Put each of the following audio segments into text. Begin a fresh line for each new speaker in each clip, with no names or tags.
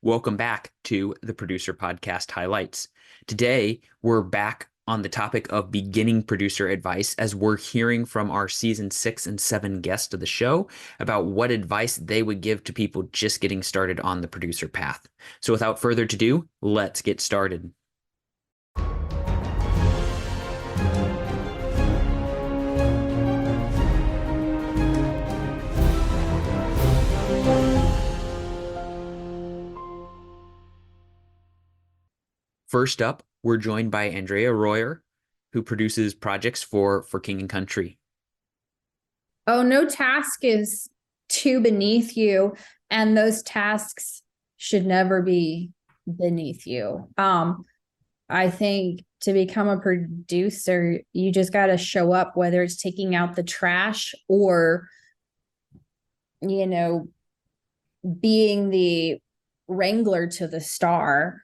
Welcome back to the Producer Podcast Highlights. Today, we're back on the topic of beginning producer advice as we're hearing from our season 6 and 7 guests of the show about what advice they would give to people just getting started on the producer path. So without further ado, let's get started. First up, we're joined by Andrea Royer, who produces projects for King and Country.
Oh, no task is too beneath you, and those tasks should never be beneath you. I think to become a producer, you just got to show up, whether it's taking out the trash or, being the wrangler to the star.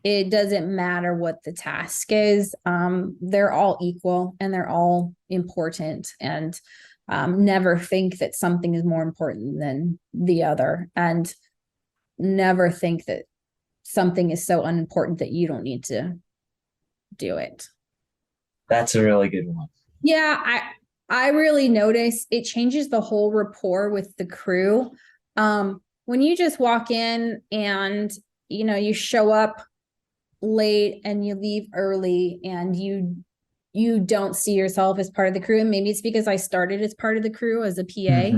It doesn't matter what the task is. They're all equal and they're all important, and never think that something is more important than the other, and never think that something is so unimportant that you don't need to do it.
That's a really good one.
Yeah, I really notice it changes the whole rapport with the crew. When you just walk in and you show up late and you leave early and you don't see yourself as part of the crew, and maybe it's because I started as part of the crew as a PA.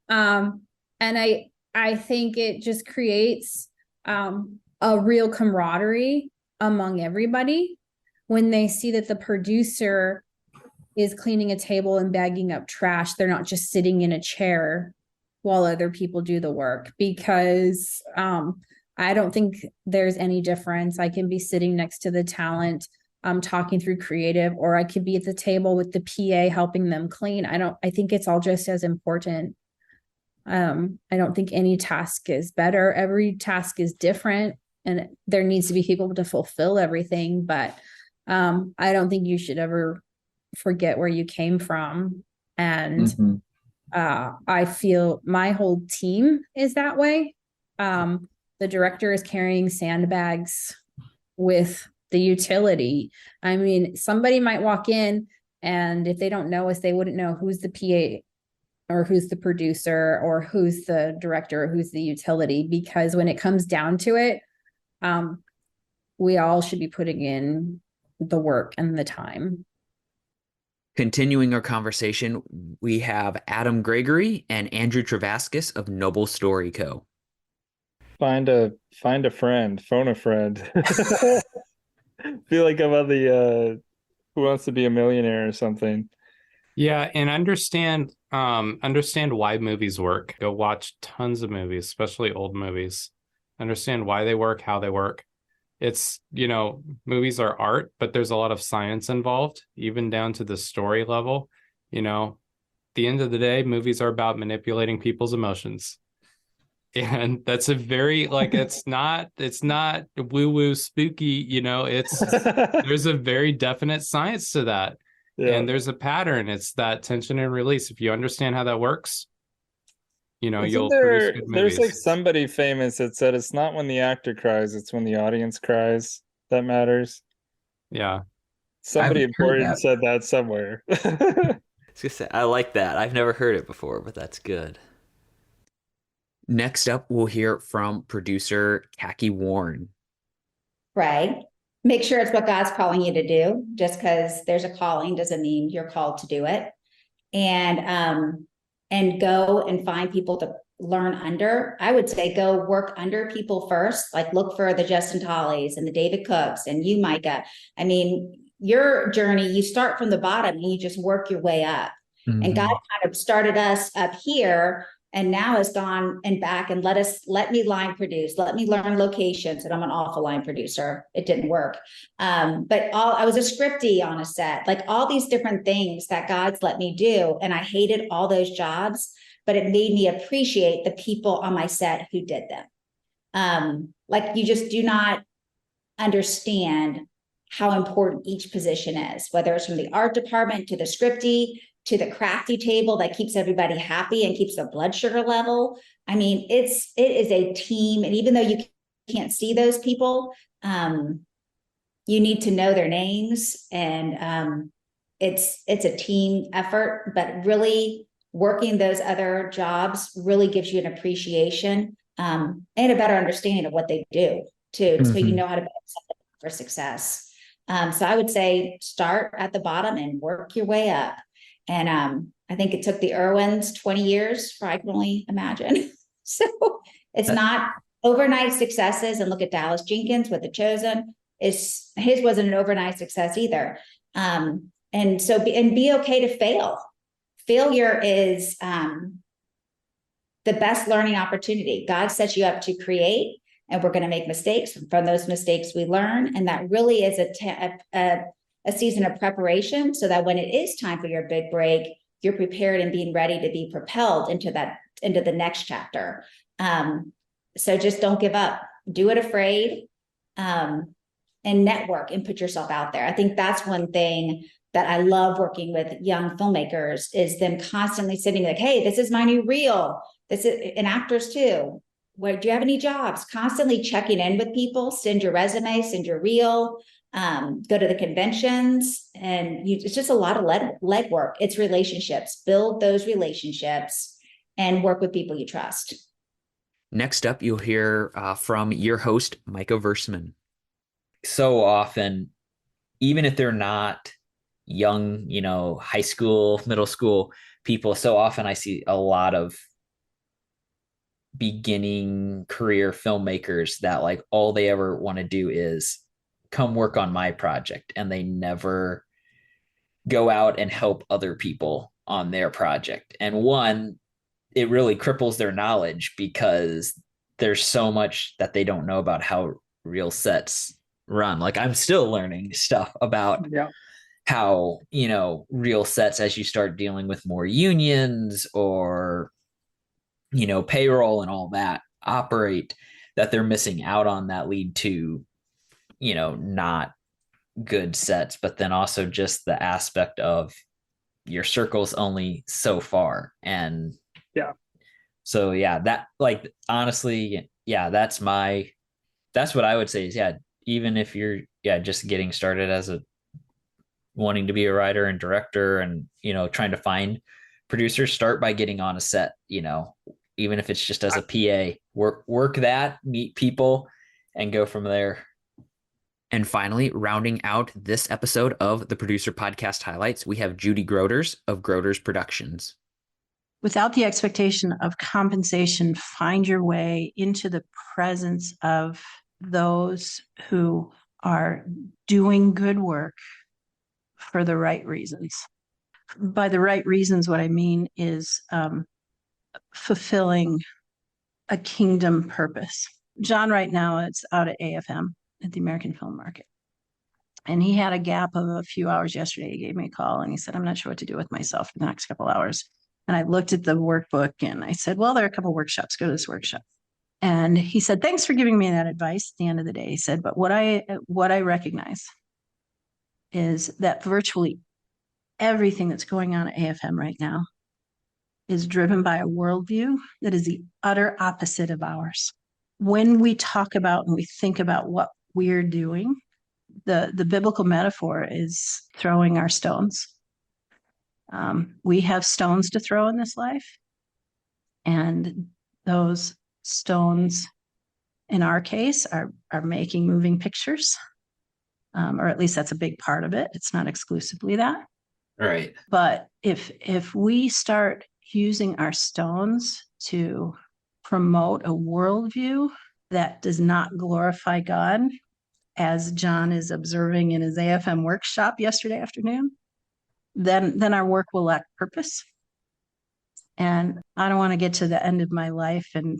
And I think it just creates a real camaraderie among everybody when they see that the producer is cleaning a table and bagging up trash. They're not just sitting in a chair while other people do the work, because I don't think there's any difference. I can be sitting next to the talent, talking through creative, or I could be at the table with the PA helping them clean. I think it's all just as important. I don't think any task is better. Every task is different, and there needs to be people to fulfill everything. But I don't think you should ever forget where you came from. And I feel my whole team is that way. The director is carrying sandbags with the utility. I mean, somebody might walk in, and if they don't know us, they wouldn't know who's the PA or who's the producer or who's the director or who's the utility, because when it comes down to it, we all should be putting in the work and the time.
Continuing our conversation, we have Adam Gregory and Andrew Travaskis of Noble Story Co.
Find a friend, phone a friend. Feel like I'm on the Who Wants to Be a Millionaire or something.
Yeah, and understand why movies work. Go watch tons of movies, especially old movies. Understand why they work, how they work. It's, movies are art, but there's a lot of science involved, even down to the story level. At the end of the day, movies are about manipulating people's emotions. And that's a very, it's not woo-woo spooky, there's a very definite science to that. Yeah. And there's a pattern. It's that tension and release. If you understand how that works, you'll produce good movies.
There's somebody famous that said it's not when the actor cries, it's when the audience cries that matters.
Yeah.
Somebody important said that somewhere.
I like that. I've never heard it before, but that's good.
Next up, we'll hear from producer Khaki Warren.
Right. Make sure it's what God's calling you to do. Just because there's a calling doesn't mean you're called to do it. And go and find people to learn under. I would say go work under people first. Like look for the Justin Tollys and the David Cooks and you, Micah. I mean, your journey, you start from the bottom and you just work your way up. Mm-hmm. And God kind of started us up here and now has gone and back and let me line produce, let me learn locations. And I'm an awful line producer. It didn't work. But I was a scriptie on a set, like all these different things that God's let me do. And I hated all those jobs, but it made me appreciate the people on my set who did them. Like you just do not understand how important each position is, whether it's from the art department to the scriptie, to the crafty table that keeps everybody happy and keeps the blood sugar level, I mean, it is a team. And even though you can't see those people, you need to know their names, and it's a team effort, but really working those other jobs really gives you an appreciation and a better understanding of what they do too, so you know how to set them up for success. So I would say start at the bottom and work your way up. And I think it took the Irwins 20 years, for I can only imagine. So it's not overnight successes. And look at Dallas Jenkins with The Chosen. His wasn't an overnight success either. And so be okay to fail. Failure is the best learning opportunity. God sets you up to create, and we're going to make mistakes. From those mistakes, we learn. And that really is a season of preparation, so that when it is time for your big break, you're prepared and being ready to be propelled into the next chapter. So just don't give up. Do it afraid, and network and put yourself out there. I think that's one thing that I love working with young filmmakers, is them constantly sitting like, hey, this is my new reel. This is, and actors too. Where do you have any jobs? Constantly checking in with people, send your resume, send your reel, go to the conventions, and it's just a lot of leg work. It's relationships. Build those relationships and work with people you trust.
Next up, you'll hear from your host, Micah Versman.
So often, even if they're not young, high school, middle school people, so often I see a lot of beginning career filmmakers that like all they ever want to do is come work on my project, and they never go out and help other people on their project. And one, it really cripples their knowledge, because there's so much that they don't know about how real sets run. Like I'm still learning stuff about how, real sets, as you start dealing with more unions or, payroll and all that operate, that they're missing out on, that lead to, not good sets. But then also just the aspect of your circle's only so far. And so that, like, honestly, that's what I would say is, even if you're just getting started as wanting to be a writer and director, and trying to find producers, start by getting on a set, even if it's just as a PA, work that, meet people, and go from there.
And finally, rounding out this episode of the Producer Podcast Highlights, we have Judy Groders of Groders Productions.
Without the expectation of compensation, find your way into the presence of those who are doing good work for the right reasons. By the right reasons, what I mean is fulfilling a kingdom purpose. John right now is out at AFM, at the American Film Market. And he had a gap of a few hours yesterday. He gave me a call and he said, I'm not sure what to do with myself for the next couple hours. And I looked at the workbook and I said, well, there are a couple of workshops. Go to this workshop. And he said, thanks for giving me that advice at the end of the day. He said, but what I recognize is that virtually everything that's going on at AFM right now is driven by a worldview that is the utter opposite of ours. When we talk about and we think about what we're doing, the biblical metaphor is throwing our stones. We have stones to throw in this life, and those stones, in our case, are making moving pictures, or at least that's a big part of it. It's not exclusively that.
Right.
But if we start using our stones to promote a worldview that does not glorify God, as John is observing in his AFM workshop yesterday afternoon, then our work will lack purpose. And I don't want to get to the end of my life and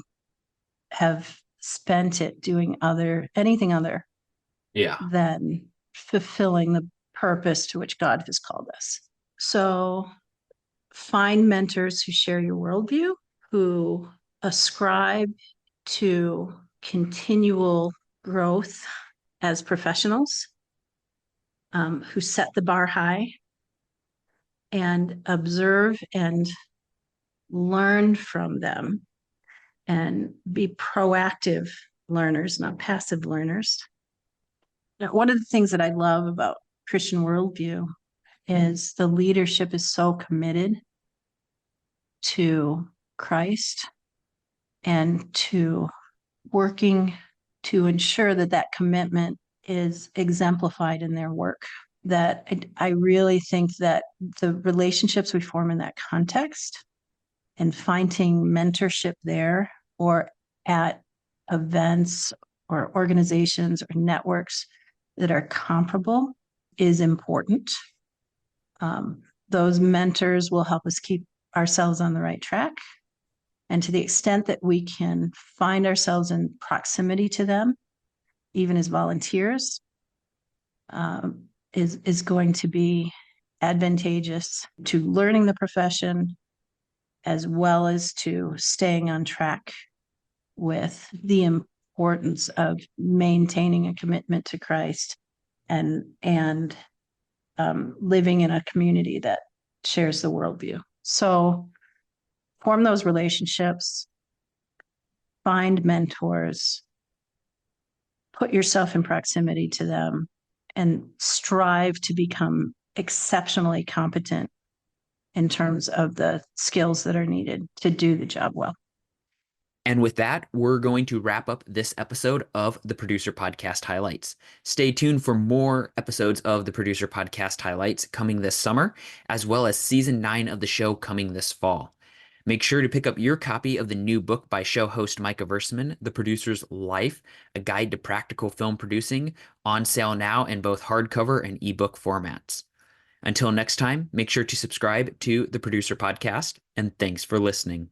have spent it doing anything other than fulfilling the purpose to which God has called us. So find mentors who share your worldview, who ascribe to continual growth as professionals, who set the bar high, and observe and learn from them and be proactive learners, not passive learners. Now, one of the things that I love about Christian worldview is the leadership is so committed to Christ and to working to ensure that that commitment is exemplified in their work. That I really think that the relationships we form in that context and finding mentorship there or at events or organizations or networks that are comparable is important. Those mentors will help us keep ourselves on the right track. And to the extent that we can find ourselves in proximity to them, even as volunteers, is going to be advantageous to learning the profession as well as to staying on track with the importance of maintaining a commitment to Christ and living in a community that shares the worldview. So form those relationships, find mentors, put yourself in proximity to them, and strive to become exceptionally competent in terms of the skills that are needed to do the job well.
And with that, we're going to wrap up this episode of the Producer Podcast Highlights. Stay tuned for more episodes of the Producer Podcast Highlights coming this summer, as well as season 9 of the show coming this fall. Make sure to pick up your copy of the new book by show host Micah Versman, The Producer's Life, A Guide to Practical Film Producing, on sale now in both hardcover and ebook formats. Until next time, make sure to subscribe to the Producer Podcast, and thanks for listening.